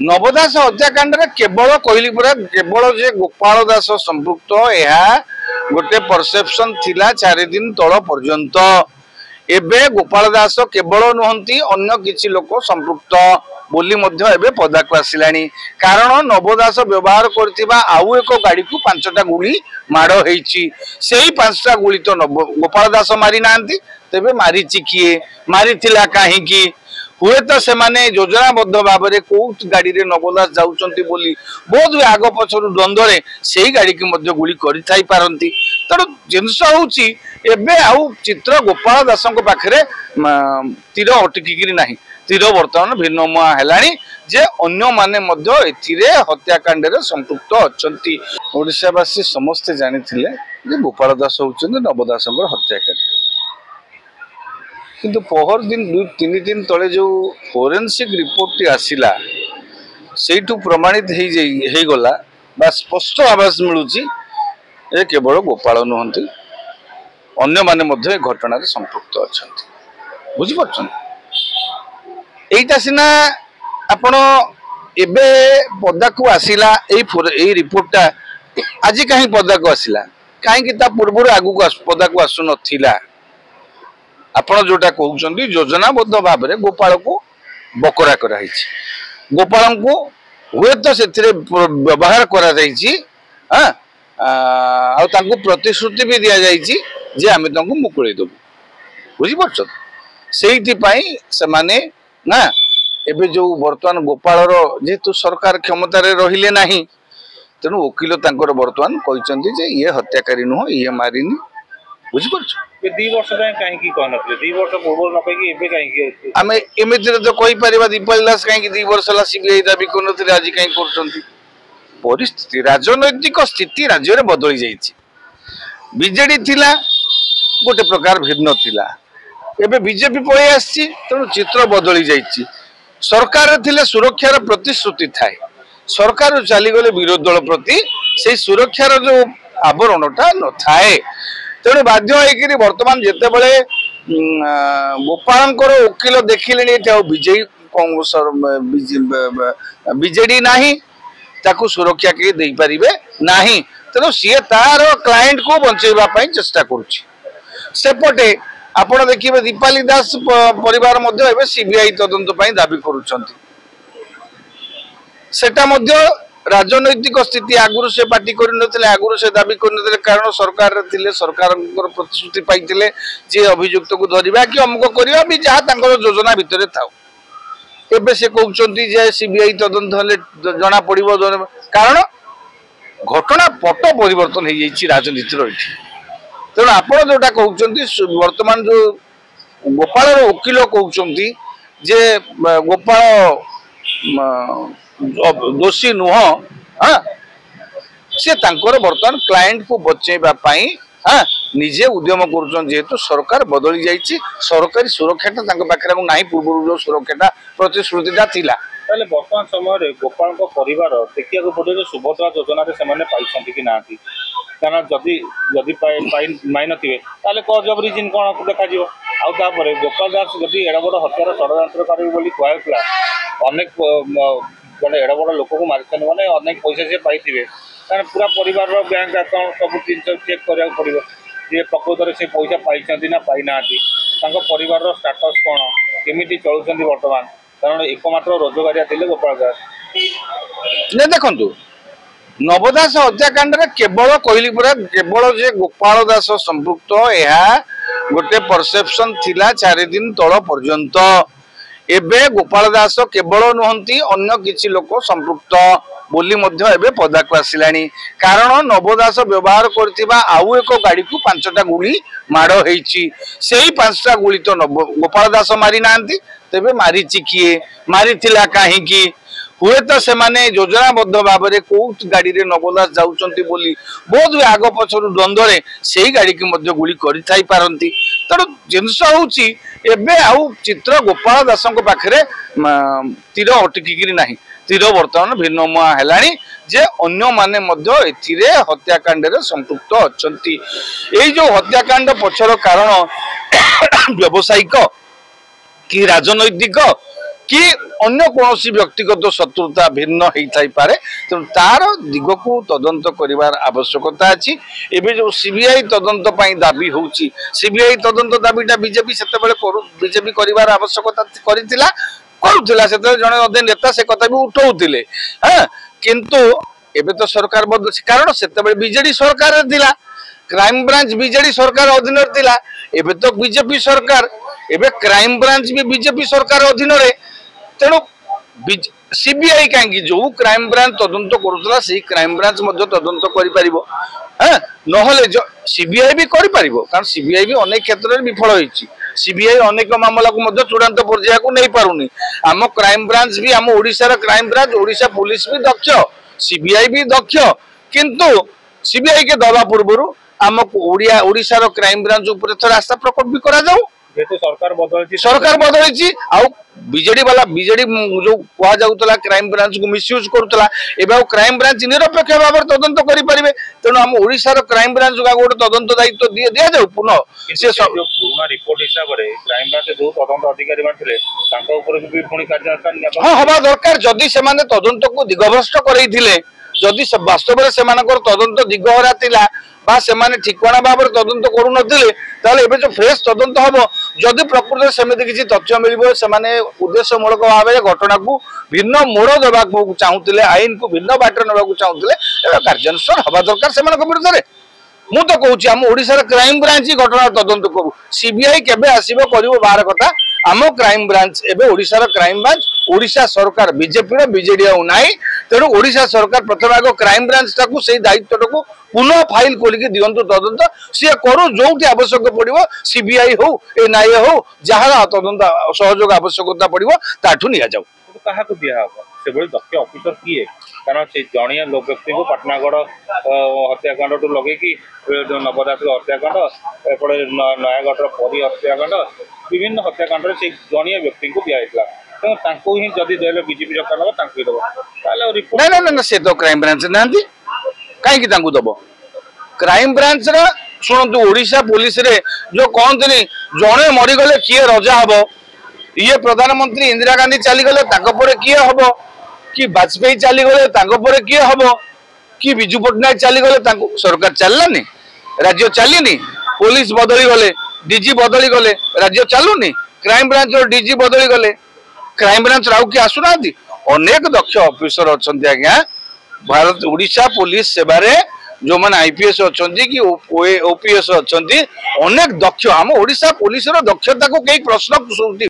नवदास हत्याकांड केवल कहली पूरा केवल जे गोपाल दास संपृक्त यह गोटे परसेप्शन थिला 4 दिन तल पर्यंत एबे गोपाल दास केवल नुहंती अन्य किछि लोक संपृक्त बोली मध्य एबे पदाक आसिलानी कारण नवदास व्यवहार करथिबा आउ एक गाड़ी को 5टा गुली माड़ हेछि सेही 5टा गुली तो गोपाल दास मारी नांती तेबे मारिछि किए मारिथिला काहे की हुए तो से माने योजनाबद्ध भाव में कौ गाड़ी रे नवदास जाउचंती बोली बहुत भी आग पछरु द्वंद्व रे सेही गाड़ी की मध्य गुली करि थाई पारंती तेणु जिनस होउची एबे आउ चित्र गोपाल दासଙ୍କ पाखरे तीर अटकिकिरी नाही तीर वर्तमान भिन्नमुआ हेलानी जे अन्य माने मध्य एथिरे हत्याकांड रे संपृक्त अछंती ओडिशावासी समस्त जानिथिले जे गोपाल दास होउचंती नवदासଙ୍କ हत्याकारी किंतु पहर दिन 2-3 दिन तले जो फोरेंसिक रिपोर्ट आसिला सेठू प्रमाणित हो गला बा स्पष्ट आवाज मिलूची ए केवल गोपाल नुहंती अन्य माने मध्य घटना रे संपृक्त अछंती बुझी परछन एटा सिना आपण एबे पदा को आसिला ए रिपोर्टटा आज काहे पदा को आसिला काहे कि ता पूर्व आगु को पदा को आसु नथिला आपण जोटा कहउचंदी योजनाबद्ध भाव में गोपाल को बकरा करा गोपाल को हुए तो से व्यवहार करा प्रतिश्रुति भी दि जाइए जे आम तुमको मुकुले देबू बुझीपार से माने ना एबे जो वर्तमान गोपाल जेहेतु सरकार क्षमतार रहिले नाही तेणु वकिल तांकर वर्तमान कहते जे ये हत्याकारी नुह ये मारिनी बुझीपार 2 वर्ष कहीं 2 वर्ष पूर्व न कहीं एबे कहीं आमे एमिति तो कहि परिबा दीपल दास कहीं 2 वर्ष ला सीबीआई दाबी करनथिले आज कहीं करछंती परिस्थिति राजनैतिक स्थिति राज्य रे बदली जाईछि बीजेडी थिला गोटे प्रकार भिन्न थिला एबे बीजेपी पळे आछि तेणु चित्र बदली जाईछि सरकार थिले सुरक्षार प्रतिश्रुति थाए सरकार चली गले विरोधी दल प्रति से सुरक्षार जो आवरणटा न थाए तेणु बाध्य होकर वर्तमान जिते बड़े गोपाल वकिल देखिले बीजेडी नाही ताकू सुरक्षा के दे पारिबे नाही तेणु सी तार क्लाएंट को बंचेबा पई चेष्टा करुछि सेपटे आपण देखिबे दीपाली दास परिवार मध्य एबे सीबीआई तदंत पई दाबी करूछंती सेटा मध्य राजनैतिक स्थिति आगुरु से पार्टी करनथिले आगुरु से दाबी करनथिले कारण सरकार रे थिले सरकार प्रतिश्रुति पाइथिले जे अभियुक्त को धरिबा कि अमुक करिबा भी जहा तांकर योजना भितरे थाउ एबे से कहउचंती जे सीबीआई तदंत हले जना पड़िबो कारण घटना पट परिवर्तन हो जाइछि राजनीति रो इठी तेणु आपण जोटा कहउचंती वर्तमान जो गोपाल वकिल कहउचंती जे गोपाल दोषी नुह हाँ से वर्तमान क्लाएंट को बचेबा पाई हाँ निजे उद्यम कर जेहेतु सरकार बदली जाइए सरकारी सुरक्षाटा पाखे नहीं पूर्व जो सुरक्षाटा प्रतिश्रुतिटा थिला ताले वर्तमान समय गोपाल परिवार देखिया पड़े सुभद्रा योजना कि ना कारण जदि जदि माइ नथिबे ताले कज ऑफ रीजन कौन देखा आउे गोपाल दास जदि एड़ा बड़ हत्यार षड्यंत्रकारी बोली कहला अनेक जड़े एड़ा बड़ लोक को मारी मैंने अनेक पैसा से पाई कारण पूरा परिवार बैंक अकाउंट सब जिन चेक करा पड़ो जे प्रकृत से पैसा पाई ना पाई ना परिवार स्टाटस कौन केमी चलुँच बर्तमान कारण एकमात्र रोजगारिया थे गोपाल दास ने देखु नवदास हत्याकांड केवल कहली पूरा केवल जे गोपाल दास संपृक्त यह गोटे परसेप्शन थिला 4 दिन तल पर्यंत एबे गोपाल दास केवल नुहंती अन्य किछि लोक संपृक्त बोली मध्य एबे पदा को आसिलानी कारण नवदास व्यवहार करथिबा आउ एक गाड़ी को 5टा गुली माड़ हेछि सेही 5टा गुली तो गोपाल दास मारी नांती तेबे मारिछि किए मारिथिला काहे की हुए तो से माने योजनाबद्ध भाव में कौ गाड़ी रे नवदास जाउचंती बोली बहुत भी आग पछरु द्वंद्व रे सेही गाड़ी की मध्य गुली करि थाई पारंती तेणु जिनस होउची एबे आउ चित्र गोपाल दासଙ୍କ पाखरे तीर अटकिकिरी नाही तीर वर्तमान भिन्नमुआ हेलानी जे अन्य माने मध्य एथिरे हत्याकांड रे संपृक्त अछंती एई जो हत्याकांड पछर कारण व्यावसायिक कि राजनैतिक कि अन्य कौन व्यक्तिगत शत्रुता भिन्न होता पारे तेणु तार दिग को तदंत कर आवश्यकता अच्छी एवं जो सीबीआई तदंत दाबी हो सीबीआई तदंत दाबीटा बीजेपी से बीजेपी कर आवश्यकता करुला जड़े अधे नेता से कथा भी उठाऊले हाँ किंतु एबे तो सरकार बदल कारण से बीजेडी सरकार थिला क्राइम ब्रांच बीजेडी सरकार अधीन थिला एबे तो बीजेपी सरकार एबे क्राइम ब्रांच भी बीजेपी सरकार अधीन तेणु सीबीआई कहीं जो क्राइम ब्रांच तदंत करुला से क्राइम ब्रांच तदंत कर नहले जो सीबीआई भी कर कारण सीबीआई भी अनेक क्षेत्र में विफल होती सीबीआई अनेक मामला को चूड़ांत पर्याय को नहीं पारुनी आम क्राइम ब्रांच भी आम ओडिशार क्राइम ब्रांच ओडिशा पुलिस भी दक्ष सीबीआई भी दक्ष किंतु सीबीआई के दवा पूर्व आमको ओडिशार क्राइम ब्रांच उपर थोड़ा आस्था प्रकट भी करा जाऊ सरकार बदली बीजेडी वाला बीजेडी जो कह जाऊला क्राइम ब्रांच को मिसयूज करूला एवं क्राइम ब्रांच निरपेक्ष भाव में तदंत करें तेणु आम ओडिशार क्राइम ब्रांच को गोटे तदंत दायित्व दि जाऊ पुनः से पुराना रिपोर्ट हिसाब से क्राइम ब्रांच जो तदंत अधिकारी हाँ हवा दरकार जदि से तदंत को दिगभ्रष्ट करते जदि वास्तव में से तदंत दिगहरा थिला ठिकाणा भाव में तदंत करुले जो फ्रेश तदंत हम जदि प्रकृत सेमती किसी तथ्य मिल उद्देश्यमूलक भाव में घटना को भिन्न मोड़ देवा चाहूले आईन को भिन्न बाट ना चाहूले कार्यानुष्ठान हवा दरकार से विरुद्ध में मु तो कहूँ आम ओडिशार क्राइम ब्रांच ही घटना तदंत करू सीबीआई केबे आसीबो करिवो बाहर कथा आम क्राइम ब्रांच एवं ओडिशार क्राइम ब्रांच ओडिशा सरकार बीजेपी बीजेडी आई तेणु ओडिशा सरकार प्रथम आग क्राइम ब्रांच टाकू से दायित्व टाकू पुनः फाइल खोलिकी दिंतु तदंत सी करू जो आवश्यक पड़ो सीबीआई हो एनआईए हो जहाँ तदंत सहयोग आवश्यकता पड़ो ताठू नि जाऊ क्या दिहब से दक्ष अफिसर किए कारण से जड़िया लोक व्यक्ति को पाटनागढ़ हत्याकांड टू लगे नवदास हत्याकांड एपटे नयागढ़ परी हत्याकांड विभिन्न हत्याकांड से जड़िया व्यक्ति को दिखाई तेणु ही जदि देले बीजेपी सरकार दब ना से तो क्राइम ब्रांच ना कहीं दब क्राइम ब्रांच शुणु ओडिशा पुलिस रे जो कहते जड़े मरीगले किए रजा हम ये प्रधानमंत्री इंदिरा गांधी चलीगले किए हम कि वाजपेयी चलीगले किए हम कि विजु पट्टनायक चलीगले सरकार चललानी राज्य चलनी पुलिस बदली गले डीजी बदली गले राज्य चलुनी क्राइम ब्रांच डीजी बदली गले क्राइम ब्रांच राउ कि आसुना अनेक दक्ष ऑफिसर अच्छा आज्ञा भारत ओडिशा पुलिस सेवारे जो मैंने आईपीएस अच्छा कि ओपीएस अच्छा अनेक दक्ष आम ओडिशा पुलिस दक्षता को कई प्रश्न